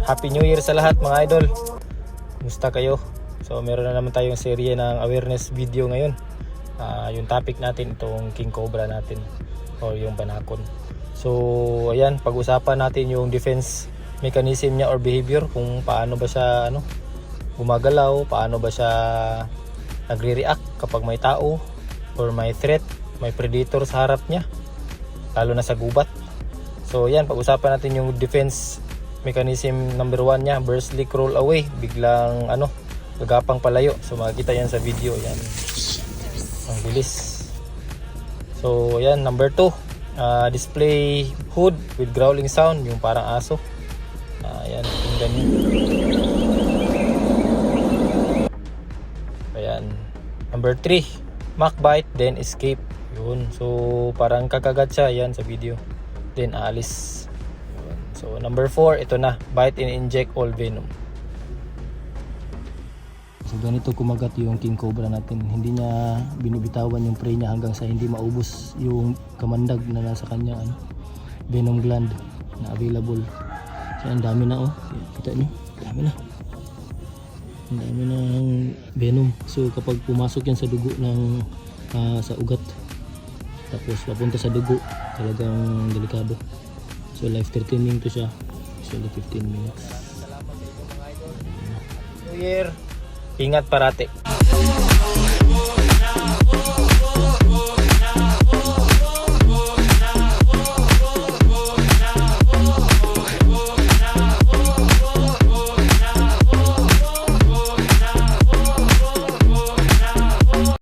Happy New Year sa lahat mga idol. Kumusta kayo? So meron na naman tayong serye ng awareness video ngayon. Yung topic natin itong king cobra natin o yung banakon. So ayan, pag-usapan natin yung defense mechanism niya or behavior, kung paano ba siya gumagalaw, paano ba siya nagre-react kapag may tao or may threat, may predator sa harap niya, lalo na sa gubat. So yan, pag-usapan natin yung defense mechanism number 1 niya, burst, leak, roll away, biglang gagapang palayo. So makikita yan sa video, yan ang bilis. So yan, number 2, display hood with growling sound, yung parang aso. Ayan, yung ganyan. Ayan, number 3, mock bite then escape. Yun, so parang kakagat siya, yan sa video, then aalis. Yun. So number 4, ito na, bite and inject all venom. So ganito kumagat yung king cobra natin, hindi niya binibitawan yung prey niya hanggang sa hindi maubos yung kamandag na nasa kanya venom gland na available. So ang dami na, kita nyo, dami na, ang dami ng venom. So kapag pumasok yan sa dugo ng sa ugat, tapos papunta sa dugo, talagang delikado. So life threatening to siya, usually 15 minutes. Salamat sa inyo mga idol. New Year, ingat parate.